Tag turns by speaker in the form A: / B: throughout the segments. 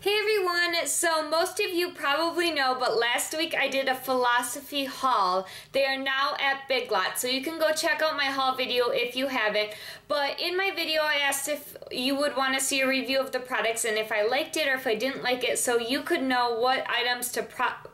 A: Hey everyone, so most of you probably know, but last week I did a philosophy haul. They are now at Big Lots, so you can go check out my haul video if you haven't. But in my video I asked if you would want to see a review of the products and if I liked it or if I didn't like it, so you could know what items to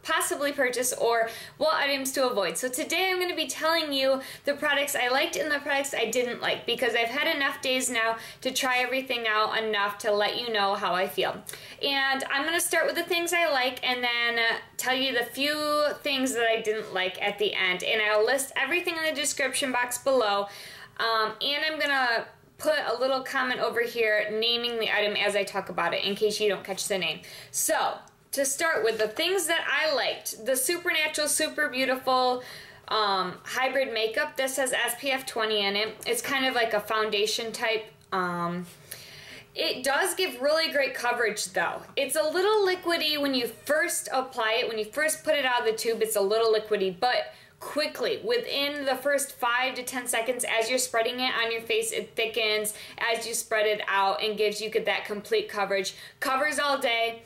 A: possibly purchase or what items to avoid. So today I'm going to be telling you the products I liked and the products I didn't like, because I've had enough days now to try everything out enough to let you know how I feel. And I'm going to start with the things I like and then tell you the few things that I didn't like at the end. And I'll list everything in the description box below. And I'm going to put a little comment over here naming the item as I talk about it in case you don't catch the name. So, to start with the things that I liked, the Supernatural Super Beautiful hybrid makeup. This has SPF 20 in it. It's kind of like a foundation type. It does give really great coverage though. It's a little liquidy when you first apply it. When you first put it out of the tube, it's a little liquidy, but quickly, within the first 5 to 10 seconds as you're spreading it on your face, it thickens as you spread it out and gives you that complete coverage. Covers all day.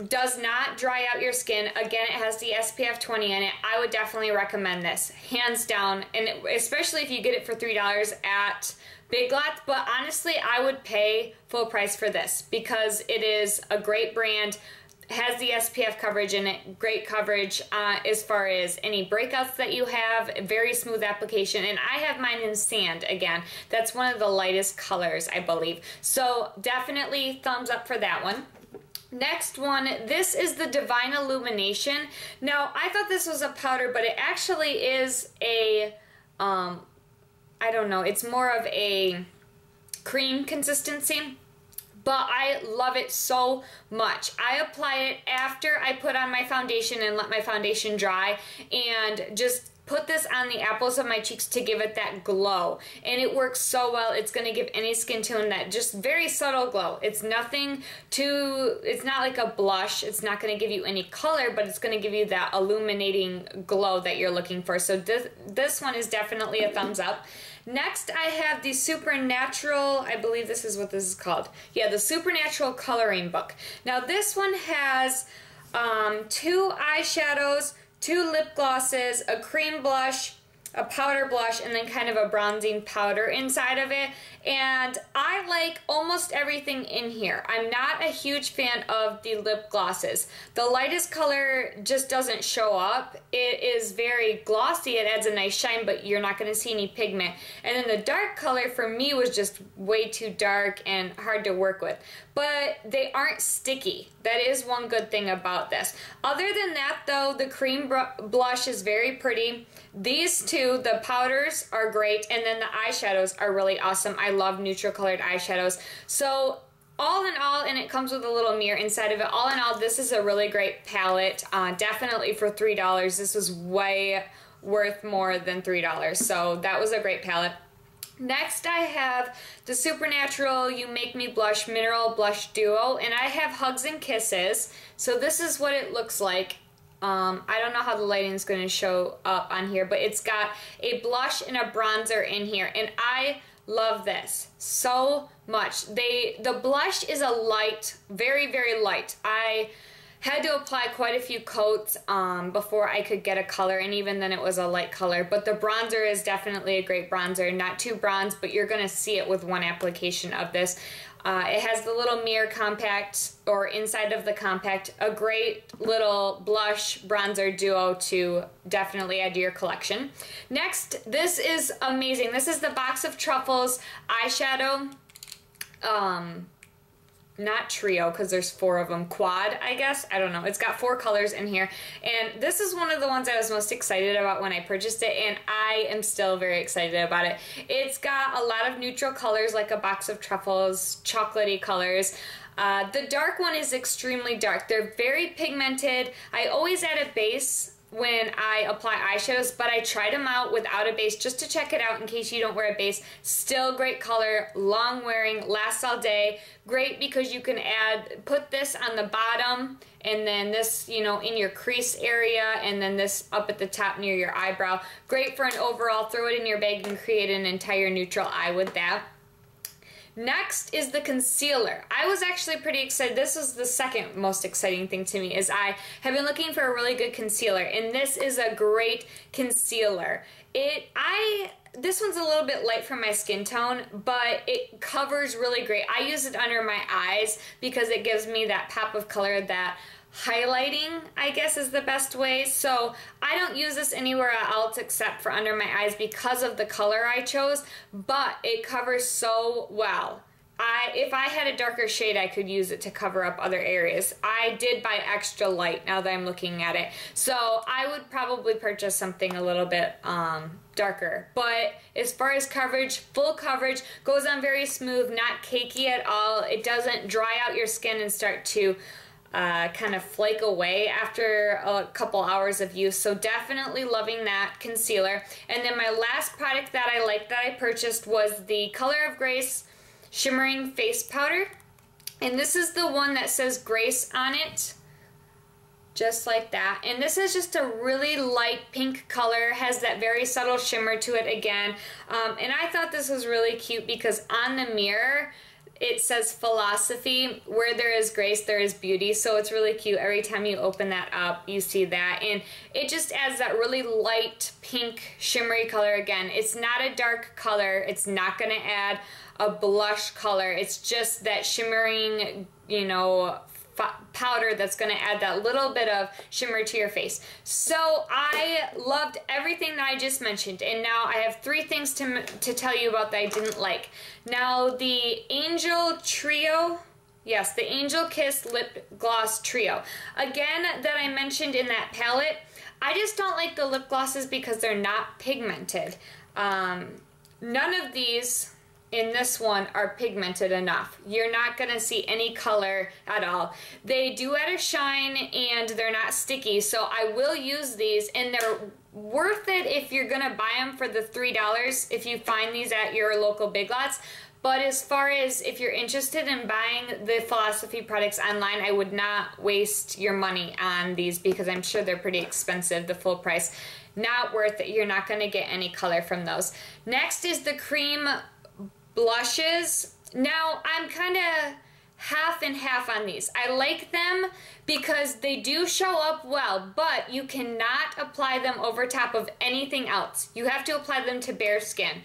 A: Does not dry out your skin. Again, it has the SPF 20 in it. I would definitely recommend this, hands down, and especially if you get it for $3 at Big Lots. But honestly, I would pay full price for this because it is a great brand, has the SPF coverage in it, great coverage as far as any breakouts that you have, very smooth application, and I have mine in sand again. That's one of the lightest colors, I believe. So definitely thumbs up for that one. Next one, this is the Divine Illumination. Now, I thought this was a powder, but it actually is a, I don't know, it's more of a cream consistency, but I love it so much. I apply it after I put on my foundation and let my foundation dry, and just put this on the apples of my cheeks to give it that glow, and it works so well. It's going to give any skin tone that just very subtle glow. It's nothing too, it's not like a blush. It's not going to give you any color, but it's going to give you that illuminating glow that you're looking for. So this one is definitely a thumbs up. Next, I have the Supernatural, I believe this is what this is called. Yeah, the Supernatural Coloring Book. Now this one has 2 eyeshadows, 2 lip glosses, a cream blush, a powder blush, and then kind of a bronzing powder inside of it. And I like almost everything in here. I'm not a huge fan of the lip glosses. The lightest color just doesn't show up. It is very glossy. It adds a nice shine, but you're not going to see any pigment. And then the dark color for me was just way too dark and hard to work with. But they aren't sticky. That is one good thing about this. Other than that though, the cream blush is very pretty. These two, the powders are great, and then the eyeshadows are really awesome. I love neutral colored eyeshadows. So all in all, and it comes with a little mirror inside of it, all in all, this is a really great palette. Definitely for $3. This was way worth more than $3. So that was a great palette. Next, I have the Supernatural You Make Me Blush Mineral Blush Duo, and I have Hugs and Kisses. So this is what it looks like. I don't know how the lighting is going to show up on here, but it's got a blush and a bronzer in here, and I love this so much. The blush is a light, very, very light. I had to apply quite a few coats before I could get a color, and even then it was a light color. But the bronzer is definitely a great bronzer. Not too bronze, but you're going to see it with one application of this. It has the little mirror compact, or inside of the compact, a great little blush bronzer duo to definitely add to your collection. Next, this is amazing. This is the box of Truffles eyeshadow. Not trio, because there's 4 of them. Quad, I guess. I don't know. It's got 4 colors in here. And this is one of the ones I was most excited about when I purchased it, and I am still very excited about it. It's got a lot of neutral colors, like a box of Truffles, chocolatey colors. The dark one is extremely dark. They're very pigmented. I always add a base when I apply eyeshadows, but I tried them out without a base just to check it out in case you don't wear a base. Still great color, long wearing, lasts all day. Great because you can put this on the bottom, and then this, you know, in your crease area, and then this up at the top near your eyebrow. Great for an overall, throw it in your bag and create an entire neutral eye with that. Next is the concealer. I was actually pretty excited. This was the second most exciting thing to me, is I have been looking for a really good concealer, and this is a great concealer. This one's a little bit light for my skin tone, but it covers really great. I use it under my eyes because it gives me that pop of color that highlighting, I guess, is the best way. So I don't use this anywhere else except for under my eyes because of the color I chose, but it covers so well. If I had a darker shade, I could use it to cover up other areas. I did buy extra light now that I'm looking at it. So I would probably purchase something a little bit darker. But as far as coverage, full coverage, goes on very smooth, not cakey at all. It doesn't dry out your skin and start to kind of flake away after a couple hours of use. So definitely loving that concealer. And then my last product that I liked that I purchased was the Color of Grace Shimmering Face Powder. And this is the one that says Grace on it. Just like that. And this is just a really light pink color, has that very subtle shimmer to it again. And I thought this was really cute because on the mirror, it says philosophy, where there is grace, there is beauty. So it's really cute. Every time you open that up, you see that. And it just adds that really light pink shimmery color again. It's not a dark color. It's not going to add a blush color. It's just that shimmering, you know, powder that's going to add that little bit of shimmer to your face. So I loved everything that I just mentioned, and now I have 3 things to tell you about that I didn't like. Now the Angel Trio, yes, the Angel Kiss Lip Gloss Trio, again, that I mentioned in that palette, I just don't like the lip glosses because they're not pigmented. None of these in this one are pigmented enough. You're not going to see any color at all. They do add a shine and they're not sticky, so I will use these, and they're worth it if you're going to buy them for the $3 if you find these at your local Big Lots. But as far as if you're interested in buying the Philosophy products online, I would not waste your money on these because I'm sure they're pretty expensive, the full price. Not worth it. You're not going to get any color from those. Next is the Creme blushes. Now I'm kind of half and half on these. I like them because they do show up well, but you cannot apply them over top of anything else. You have to apply them to bare skin.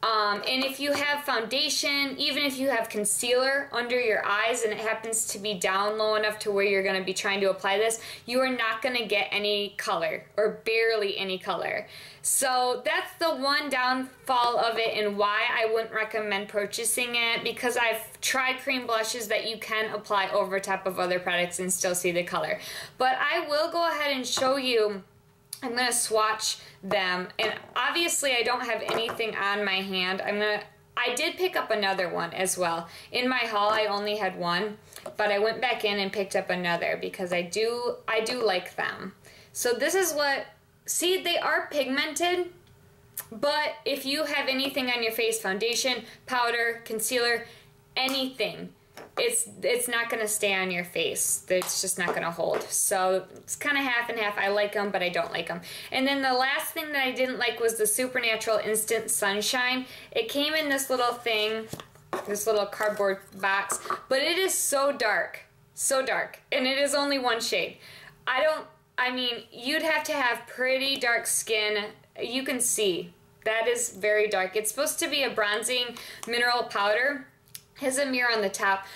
A: And if you have foundation, even if you have concealer under your eyes and it happens to be down low enough to where you're going to be trying to apply this, you are not going to get any color, or barely any color. So that's the one downfall of it and why I wouldn't recommend purchasing it, because I've tried cream blushes that you can apply over top of other products and still see the color. But I will go ahead and show you. I'm going to swatch them, and obviously I don't have anything on my hand. I did pick up another one as well. In my haul I only had one, but I went back in and picked up another because I do like them. So this is what, see, they are pigmented, but if you have anything on your face, foundation, powder, concealer, anything, it's not going to stay on your face. It's just not going to hold. So it's kind of half and half. I like them, but I don't like them. And then the last thing that I didn't like was the Supernatural Instant Sunshine. It came in this little thing, this little cardboard box, but it is so dark, and it is only one shade. I mean, you'd have to have pretty dark skin. You can see that is very dark. It's supposed to be a bronzing mineral powder. Has a mirror on the top.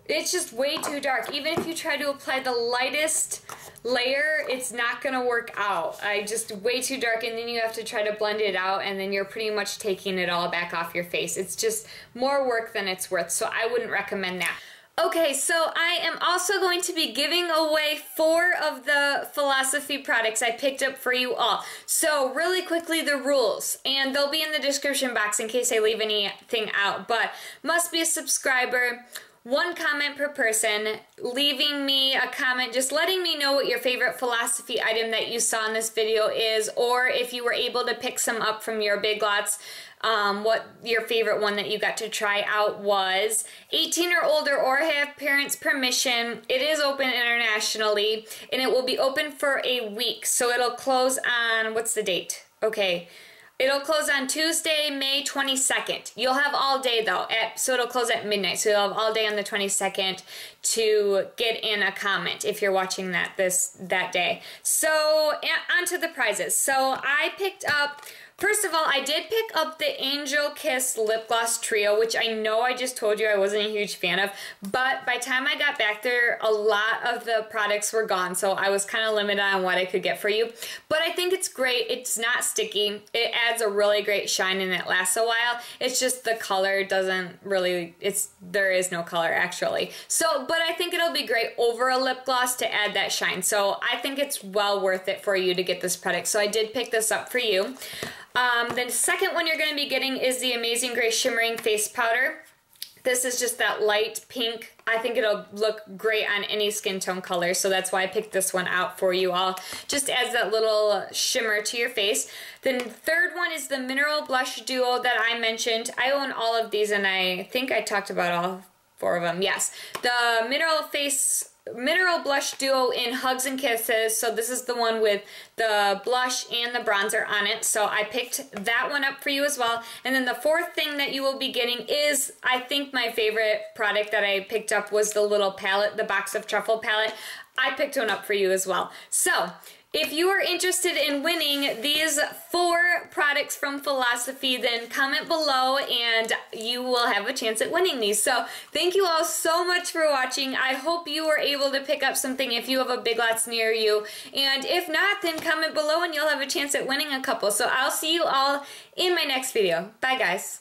A: It's just way too dark. Even if you try to apply the lightest layer, it's not gonna work out. Just way too dark, and then you have to try to blend it out, and then you're pretty much taking it all back off your face. It's just more work than it's worth, so I wouldn't recommend that. Okay, so I am also going to be giving away 4 of the Philosophy products I picked up for you all. So really quickly, the rules, and they'll be in the description box in case I leave anything out, but must be a subscriber, 1 comment per person, leaving me a comment just letting me know what your favorite Philosophy item that you saw in this video is, or if you were able to pick some up from your Big Lots, what your favorite one that you got to try out was. 18 or older or have parents' permission. It is open internationally, and it will be open for a week. So it'll close on, what's the date? Okay, It'll close on Tuesday, May 22nd. You'll have all day though, so it'll close at midnight. So you'll have all day on the 22nd to get in a comment if you're watching that day. So on to the prizes. So I picked up, first of all, I did pick up the Angel Kiss Lip Gloss Trio, which I know I just told you I wasn't a huge fan of, but by the time I got back there, a lot of the products were gone, so I was kind of limited on what I could get for you. But I think it's great. It's not sticky. It adds a really great shine and it lasts a while. It's just the color doesn't really, there is no color actually. So, but I think it'll be great over a lip gloss to add that shine. So I think it's well worth it for you to get this product. So I did pick this up for you. The second one you're going to be getting is the Amazing Grace Shimmering Face Powder. This is just that light pink. I think it'll look great on any skin tone color, so that's why I picked this one out for you all. Just adds that little shimmer to your face. Then the third one is the Mineral Blush Duo that I mentioned. I own all of these, and I think I talked about all 4 of them. Yes. The Mineral Blush Duo in Hugs and Kisses. So this is the one with the blush and the bronzer on it. So I picked that one up for you as well. And then the fourth thing that you will be getting is, I think my favorite product that I picked up was the little palette, the Box of Truffle palette. I picked one up for you as well. So if you are interested in winning these 4 products from Philosophy, then comment below and you will have a chance at winning these. So thank you all so much for watching. I hope you were able to pick up something if you have a Big Lots near you. And if not, then comment below and you'll have a chance at winning a couple. So I'll see you all in my next video. Bye guys.